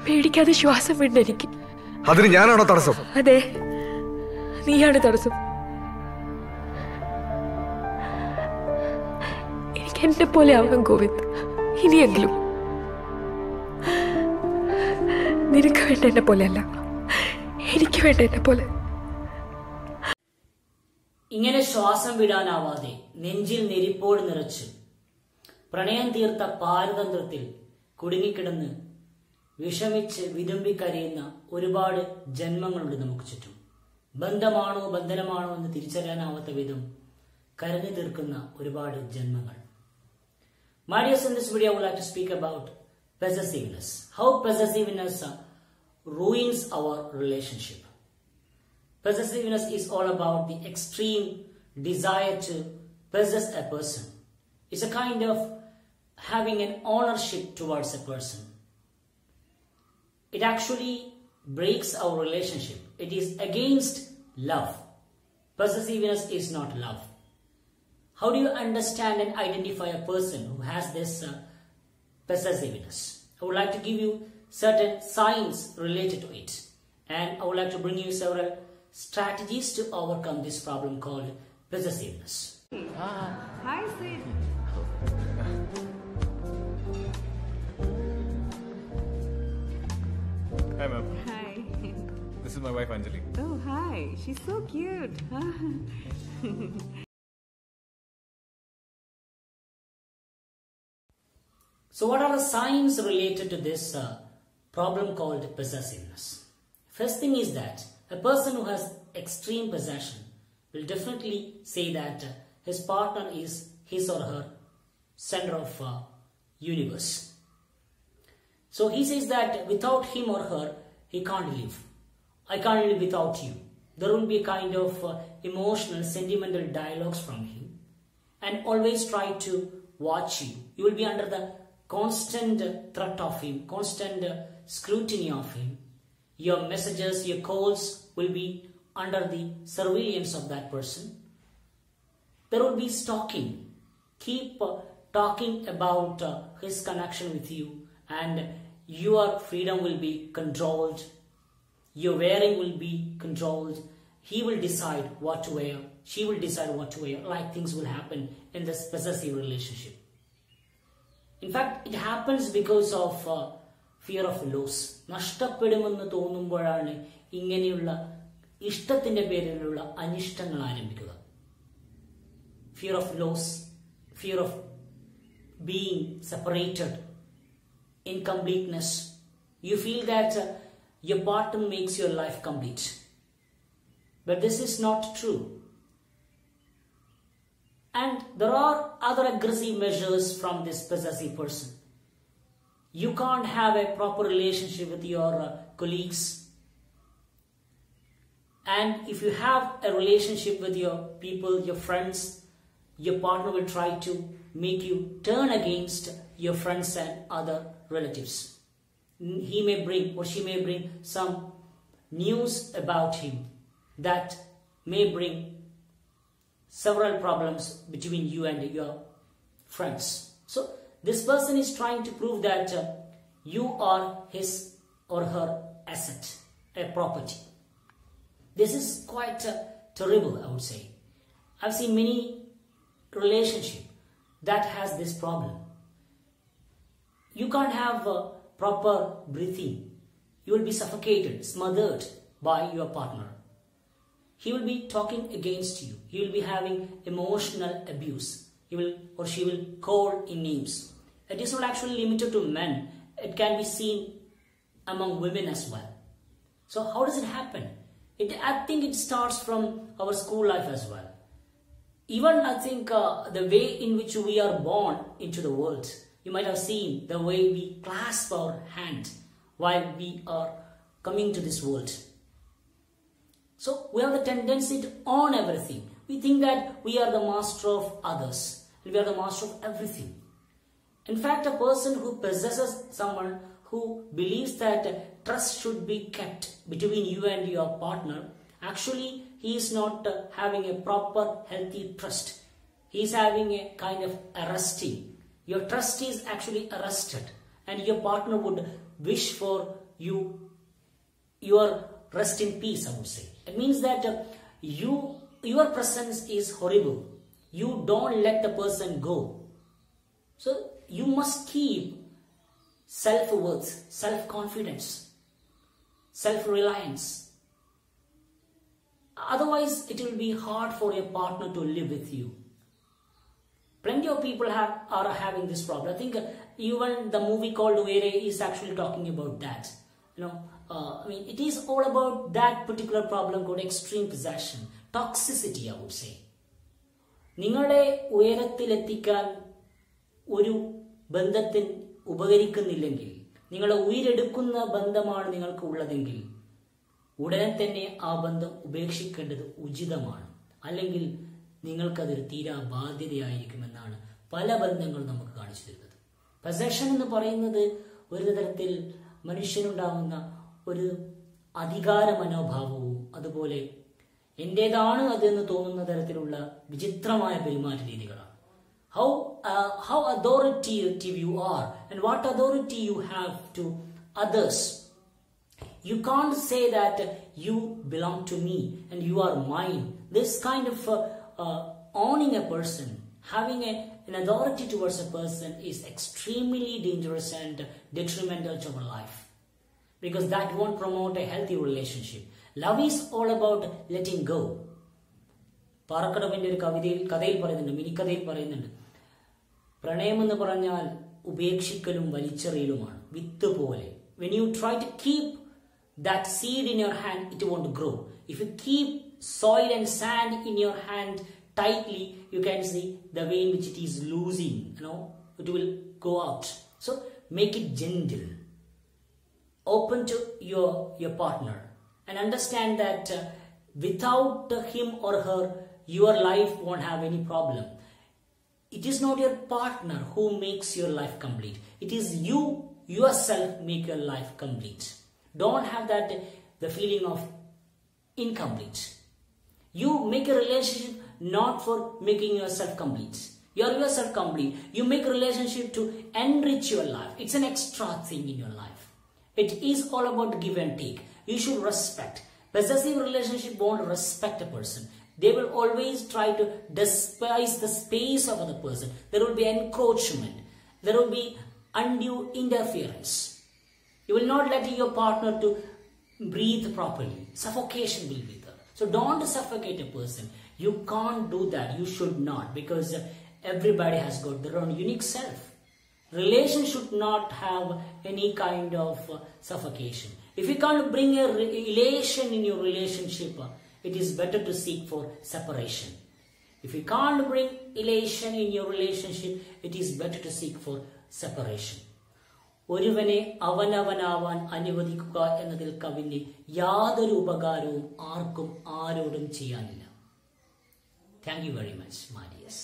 പേടിക്കാതെ ശ്വാസം വിടണം എനിക്ക്. അതിന് ഞാനാണോ തടസ്സം? അതെ, നീയാണ് തടസ്സം. എനിക്ക് എന്നെ പോലെ ആവാൻ ഗോവിന്ദ്, ഇനിയെങ്കിലും. നിനക്ക് വേണ്ട എന്നെ പോലെ അല്ല, എനിക്ക് വേണ്ട എന്നെ പോലെ. ഇങ്ങനെ ശ്വാസം വിടാനാവാതെ നെഞ്ചിൽ നെരിപ്പോട് നിറച്ച് പ്രണയം തീർത്ത പാരതന്ത്രത്തിൽ കുടുങ്ങിക്കിടന്ന് വിഷമിച്ച് വിതുമ്പിക്കരയുന്ന ഒരുപാട് ജന്മങ്ങളുണ്ട് നമുക്ക് ചുറ്റും. ബന്ധമാണോ ബന്ധനമാണോ എന്ന് തിരിച്ചറിയാനാവാത്ത വിധം കരഞ്ഞു തീർക്കുന്ന ഒരുപാട് ജന്മങ്ങൾ. My dear, in this video I would like to speak about possessiveness. How possessiveness ruins our relationship. Possessiveness is all about the extreme desire to possess a person. It's a kind of having an ownership towards a person. It actually breaks our relationship. It is against love. Possessiveness is not love. How do you understand and identify a person who has this possessiveness? I would like to give you certain signs related to it. And I would like to bring you several strategies to overcome this problem called possessiveness. Hi, Sid. Hi, ma'am. Hi. This is my wife, Anjali. Oh, hi. She's so cute. So what are the signs related to this problem called possessiveness? First thing is that a person who has extreme possession will definitely say that his partner is his or her center of universe. So he says that without him or her, he can't live. I can't live without you. There will be a kind of emotional, sentimental dialogues from him, and always try to watch you. You will be under the constant threat of him, constant scrutiny of him. Your messages, your calls will be under the surveillance of that person. There will be stalking. Keep talking about his connection with you, and your freedom will be controlled. Your wearing will be controlled. He will decide what to wear. She will decide what to wear. Like things will happen in this possessive relationship. In fact, it happens because of fear of loss. നഷ്ടപ്പെടുമെന്ന് തോന്നുമ്പോഴാണ് ഇങ്ങനെയുള്ള ഇഷ്ടത്തിന്റെ പേരിലുള്ള അനിഷ്ടങ്ങൾ ആരംഭിക്കുക. Fear of loss, fear of being separated, incompleteness. You feel that your partner makes your life complete. But this is not true. And there are other aggressive measures from this possessive person. You can't have a proper relationship with your colleagues. And if you have a relationship with your people, your friends, your partner will try to make you turn against your friends and other relatives. He may bring or she may bring some news about him that may bring several problems between you and your friends. So this person is trying to prove that you are his or her asset, a property. This is quite terrible, I would say. I've seen many relationships that has this problem. You can't have proper breathing. You will be suffocated, smothered by your partner. He will be talking against you. He will be having emotional abuse. He will or she will call in names. It is not actually limited to men. It can be seen among women as well. So how does it happen? I think it starts from our school life as well. Even I think the way in which we are born into the world. You might have seen the way we clasp our hand while we are coming to this world. So we have the tendency to own everything. We think that we are the master of others. We are the master of everything. In fact, a person who possesses someone who believes that trust should be kept between you and your partner, actually he is not having a proper healthy trust. He is having a kind of arresting. Your trust is actually arrested, and your partner would wish for your rest in peace, I would say. It means that your presence is horrible. You don't let the person go. So you must keep self-worth, self-confidence, self-reliance. Otherwise, it will be hard for your partner to live with you. Plenty of people are having this problem. I think even the movie called Uere is actually talking about that. It is all about that particular problem called extreme possession, toxicity, I would say. നിങ്ങളെ ഉയരത്തിലെത്തിക്കാൻ ഒരു ബന്ധത്തിൽ ഉപകരിക്കുന്നില്ലെങ്കിൽ, നിങ്ങളെ ഉയരെടുക്കുന്ന ബന്ധമാണ് നിങ്ങൾക്ക് ഉള്ളതെങ്കിൽ ഉടനെ തന്നെ ആ ബന്ധം ഉപേക്ഷിക്കേണ്ടത് ഉചിതമാണ്. അല്ലെങ്കിൽ നിങ്ങൾക്കതൊരു തീരാ ബാധ്യതയായിരിക്കുമെന്നാണ് പല ബന്ധങ്ങളും നമുക്ക് കാണിച്ചു തരുന്നത്. പൊസഷൻ എന്ന് പറയുന്നത് ഒരു തരത്തിൽ മനുഷ്യനുണ്ടാകുന്ന ഒരു അധികാര മനോഭാവവും അതുപോലെ എന്റേതാണ് അതെന്ന് തോന്നുന്ന തരത്തിലുള്ള വിചിത്രമായ പെരുമാറ്റ രീതികളാണ്. How authoritative you are and what authority you have to others. You can't say that you belong to me and you are mine. This kind of owning a person, having an authority towards a person is extremely dangerous and detrimental to our life, because that won't promote a healthy relationship. Love is all about letting go. പാറക്കടവിന്റെ ഒരു കഥയിൽ പറയുന്നുണ്ട്, മിനിക്കഥയിൽ പറയുന്നുണ്ട്, പ്രണയം എന്ന് പറഞ്ഞാൽ ഉപേക്ഷിക്കലും വലിച്ചെറിയലുമാണ്, വിത്ത് പോലെ. When you try to keep that seed in your hand, it won't grow. If you keep soil and sand in your hand tightly, you can see the way in which it is losing, it will go out. So make it gentle, open to your partner, and understand that without him or her, your life won't have any problem. It is not your partner who makes your life complete. It is you yourself make your life complete. Don't have the feeling of incomplete. You make a relationship not for making yourself complete. You are yourself complete. You make a relationship to enrich your life. It's an extra thing in your life. It is all about give and take. You should respect. Possessive relationship won't respect a person. They will always try to despise the space of other person. There will be encroachment. There will be undue interference. You will not let your partner to breathe properly. Suffocation will be there. So don't suffocate a person. You can't do that. You should not, because everybody has got their own unique self. Relation should not have any kind of suffocation. If you can't bring a elation in your relationship, it is better to seek for separation. If you can't bring elation in your relationship, it is better to seek for separation. ഒരുവനെ അവനവനാവാൻ അനുവദിക്കുക എന്നതിൽ കവിഞ്ഞ് യാതൊരു ഉപകാരവും ആർക്കും ആരോടും ചെയ്യാനില്ല. Thank you very much, my dears.